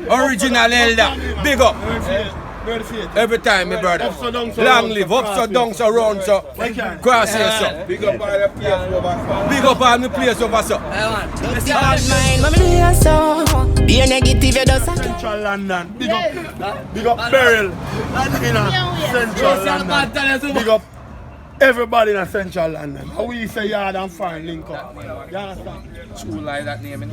Original elder. Big up. Every time, my brother. Long live. Up so down so round so. Cross here so. Big up all the place over so. Big up all the place over so. Be a negative, you do Central London. Big up Beryl. Central London. Big up everybody in Central London. How we say yard and fine link up. You understand? True lie that name,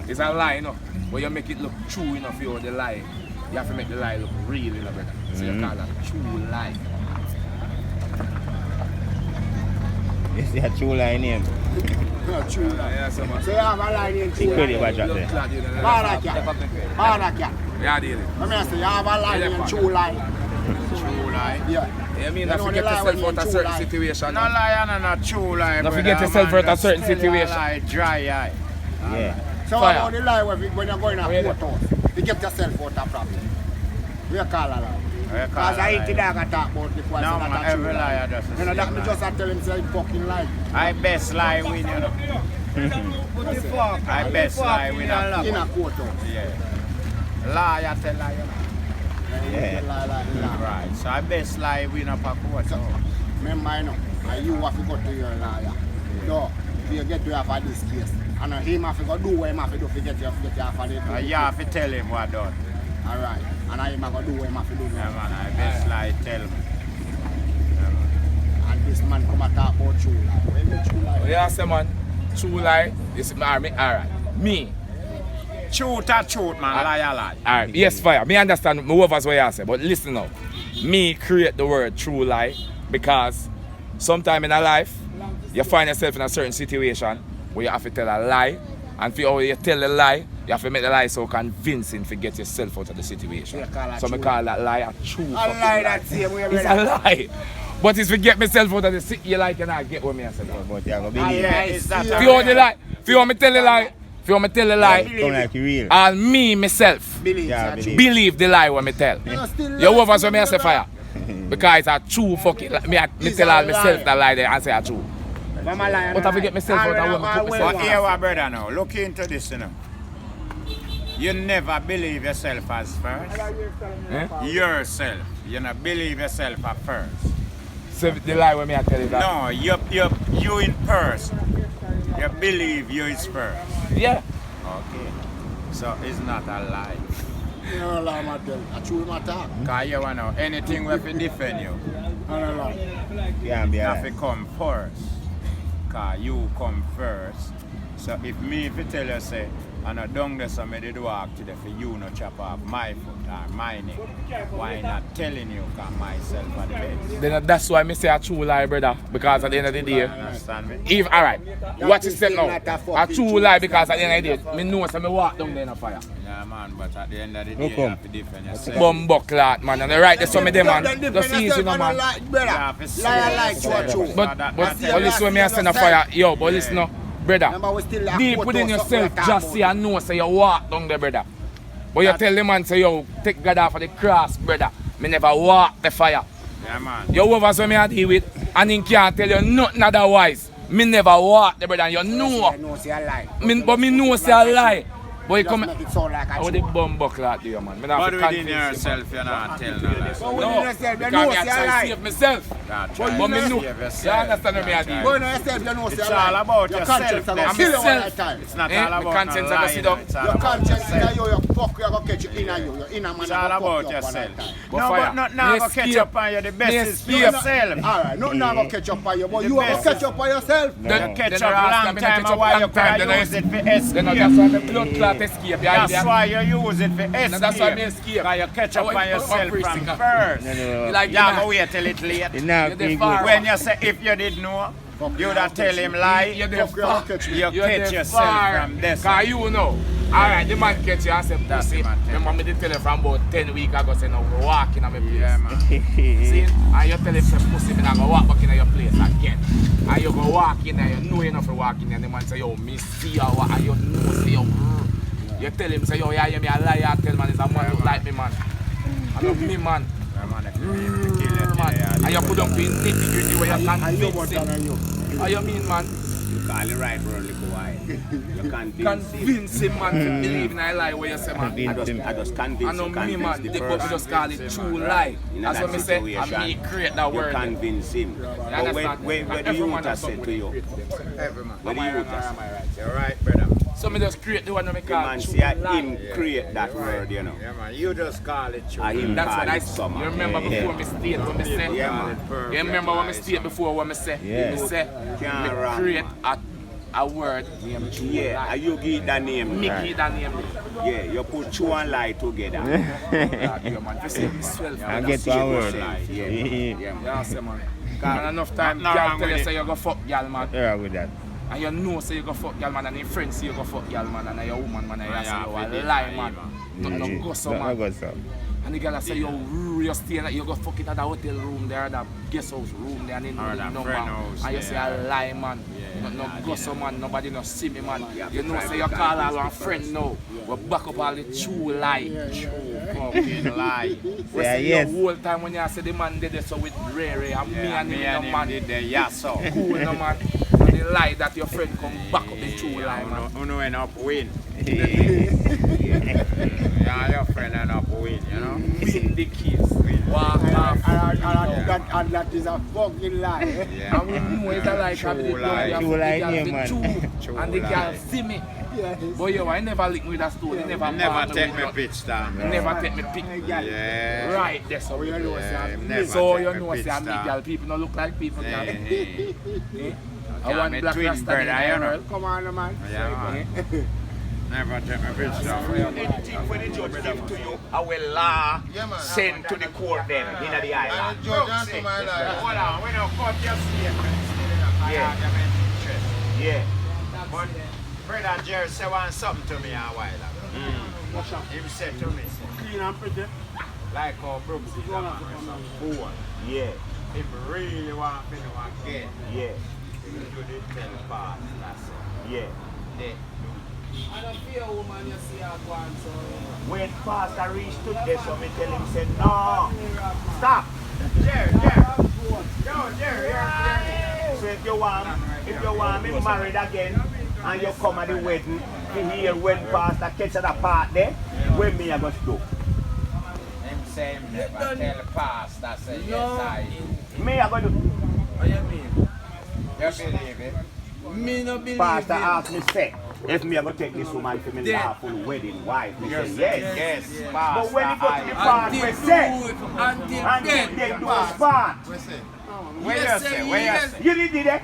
it's a lie, no? But you make it look true enough for the lie. You have to make the lie look real, you know, brother. So you call that true lie. Is it a true lie name? True lie, yeah, so much. So you have a lie name, true lie. Bawdacat. Yeah, deal. Let me say, you have a lie name, true lie. True lie? Yeah. You mean not forget yourself out of a certain situation? No lie and not true lie. Don't forget yourself out of a certain situation. Lie, dry eye. Yeah. So about the lie when you're going to courthouse, you get yourself out of problem. We call a lie. Because I hate the dog and talk about the question. No, man, every lie just You know, that me just tell him say fucking lie. I best lie win, you know. I best lie win. In a courthouse. Yeah. Lie, I tell lie, you know. Yeah. Right, so I best lie win up a court. So. Remember, you know, you have to go to your lawyer. So, you get to have this case. And him have to go do what him have to do to get you off the You have to tell him what done. Alright. And him have to do what him have to do. Yeah, man, I best lie tell him. And this man come and talk about true lie. When the true lie? Yeah, say man, true lie is alright. Me. Truth or truth, man, lie a lie. Alright, yes, fire. Me understand whoever's what you say, but listen now. Me create the word true lie because sometime in a life you find yourself in a certain situation where you have to tell a lie, and for how you tell a lie, you have to make the lie so convincing to get yourself out of the situation. So I call that lie a true fucking lie. That's same way, it's a lie. But it's to get myself out of the city, you like and I get what me I say. But you have to believe. If you want the lie, if you want me tell the lie, if you want me tell the lie, Come like you real. and me myself believe the lie when me tell. You over so me I say fire. Because it's a true fucking lie. Me tell all myself that lie there and say a true. But I forget myself out of what me put myself. But here, brother, now, look into this, you know. You never believe yourself as first. Yourself. You not believe yourself at first. So the lie when me I tell you that? No, you in first. You believe you is first. Yeah. Okay. So it's not a lie. You know, lie, my tell. I true matter. Because you want to know, anything will defend you. Yeah, You have to come first. Because you come first. So if me tell you, say, and I don't do something to walk today for you not chop off my foot or my neck, why not telling you because myself are the best? Then that's why I say a true lie, brother. Because at the end of the day, Understand me? if alright, what is said now? A true lie because at the end of the day, me know so me walk down there in a fire. Yeah, man, but at the end of the day, you have to defend yourself. Bumbucklat, man, and the right there's some of them, man. Just easy, no, man. But listen when me I send a fire, yo, but listen, no. Brother, deep within yourself, just see and know, say you walk down there, brother. But you tell the man, say, yo, take God off of the cross, brother. Me never walk the fire. Yeah, man. You over so me I deal with, and he can't tell you nothing otherwise. Me never walk the brother, and you know. But me know say a lie. But you come how the bumbucklat do you, man? But within yourself, you're not telling a lie. No, because I try to save myself. But me know. You understand what I mean? It's all about yourself. It's not all about no lie. It's all about yourself. No, but not now go catch up on you. The best is for yourself. Alright, not now go catch up on you, but you have to catch up on yourself. You catch up long time while you can use it for escape. That's why the blood clot escape. That's why you use it for escape. That's why me escape. Because you catch up on yourself from first. Like you have to wait till it's late. When you say if you didn't know, you would have tell him lie. You catch yourself from this. Because you know. Alright, the man catch you and say pussy. Remember me did tell him from about 10 weeks ago say no go walk in my place. Yeah, man. See? And you tell him say pussy me not go walk back in your place again. And you go walk in there, you know enough to walk in there and the man say yo me see you and you know say yo. You tell him say yo yeah you me a liar, tell man it's a man who like me man. I love me man. Man. And you put up in nitty-gritty where you can't fix it. How you mean, man? call it right for a little while. You Convince him, man, to believe in a lie where you say, man. I just convince I know him. me, man. The They go person. just call it true lie. In That's that what me say. situation, And me create that you word. convince him. But where do you want to say to you? Every man. What do you want to say? Am I right? You're right, brother. So me just create the one that me The call man true say lie. him create that word, you know. Yeah, man. You just call it true. Him That's call what I it said. summer. You remember before me state what me say? Yeah, man. You remember what me state before what me say? Yeah. Me say, Can't me wrong, create man. a word named true Yeah, lie. and you give that name. Me right? give that name. Yeah, you put true and lie together. Yeah, man. You say me swell for I that. get Say one me word. lie. Yeah, Yeah, man. Say, man. And enough time, No girl wrong tell you with say you go fuck girl, man. Yeah, with that. And you know say you go fuck girl, man. And your friends say you go fuck girl, man. And your woman, man. And you say you a lie, man. No go so, man. go so. And the girl say you stay you go fuck it at the hotel room there, that guest house room there, and then Or the that number. friend house, And you say yeah. a lie, man. No go so, man. Nobody no see me, man. You know say you call all one friend now. We back up all the true lie. Fucking lie. We Yeah, say yes. the whole time when you say the man did it so with Ray and me Yeah, and me him, and no him man. did the yes, so. Cool, no man. And the lie that your friend come back up the true lie, man. Uno end up win. Yeah, your friend end up win, you know? Win the case. Walk off. And that is a fucking lie. Yeah, And we know it's a lie. True lie. True lie, yeah, man. True And the lie. girl see me. But yo, I never link with that story. Never Take me pitch down. Never take me pick. Yeah. Right, that's how you know Yeah, say. never So take you me know pitch say I meet down. girl. People don't look like people. Girl. Hey. I want me black twin rasta brother, in you the know. world. Come on, man. Yeah, man. Never take me pitch down. Anything when the judge give to you, I will send to the court them in the island. Hold on, we don't cut your statement. Yeah. Yeah. But brother Jerry said something to me a while ago. He said to me, Clean and pretty. like how Brooks is a man with some poor. Yeah. If you really want to know again, Yeah. you did tell the past, that's it. Yeah. They I don't fear woman you see her go on so. When Pastor Reach stood there, so me tell him, say, no, stop. Jerry, yo, Jerry, So if you want me married again, and you come at the wedding, you hear when Pastor catch at the part there, when me I go to do. him saying never tell the past, that's it. Yes, I do. Me I go to do. What you mean? You believe it? Me no believe Pastor it. asked me, say, if me I go take this woman for me lawful wedding wife, me say yes. Yes, But when he go to the Pastor, part, we say, Until and then. they do a part. where you say, where you say? You did it?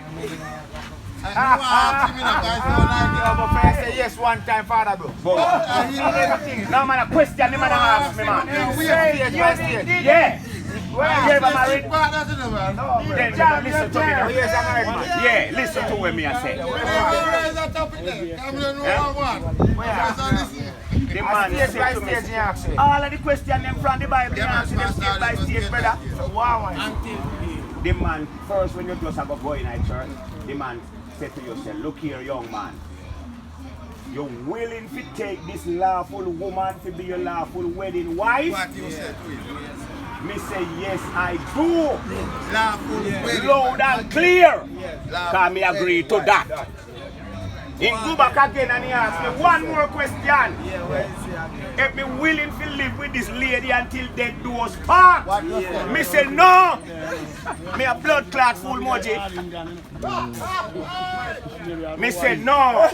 Say yes one time, Father Brooks. No man, a question, the man ask me, man. Say yes, Yeah. You ever married? No. Then John, listen to me now. Yes, I'm married, man. Yeah, listen to what me I say. The man Stage said by to me, stage, you ask it. all of the questions them from the Bible, you answer them stage by stage, brother. The man, first when you just have a boy in a church, the man said to yourself, look here, young man. You're willing to take this lawful woman to be your lawful wedding wife? What you said to him? Me say, yes, I do. Lawful wedding. Loud and clear. Lawful Can me agree to wedding that? He go back again and he asked me one more question. If me willing to live with this lady until death do us part? What you said? Me say no. Me a blood clot full moji. Me say no.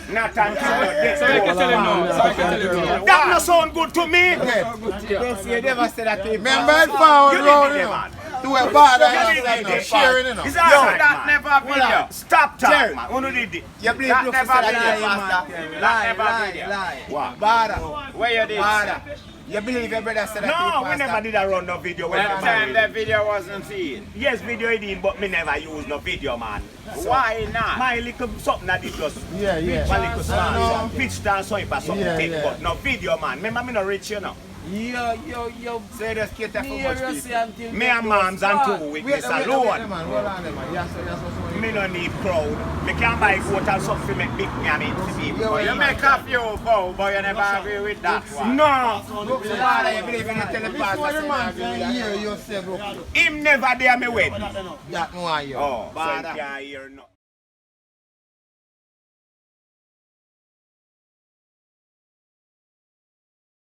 Not until death do us part. That no sound good to me. You never said that to him. Remember it found You round, did you it, know. man. To a bad You did and it, sharing, you know. It's all right, that never video. Stop talking, man. Who did it? You believe That Brooks never said video, that to Pastor. him, man. That never video. What? Bada. Where you did? Bada. You believe your brother said that to No, him, we never did a run no video when That we time married. that video wasn't seen. Yes, video it in, but me never use no video, man. Why not? My little something that it just Yeah, yeah. my little I know. some pitch dance so if something Yeah, take, yeah. but no video, man. Remember me no rich, you know. Yo. Say just cater for much people. Me and moms and two witness alone. man. Hold on, man. Yes, sir. Me no need crowd. Me can buy goat and something to make big me and eat to people. You make a few bow, but you never agree with that one. No, Bada, you believe in the This telepast. one, the man can hear you say, bro. him never there me wedding. That one, you. Oh, so he Bada. can't hear no.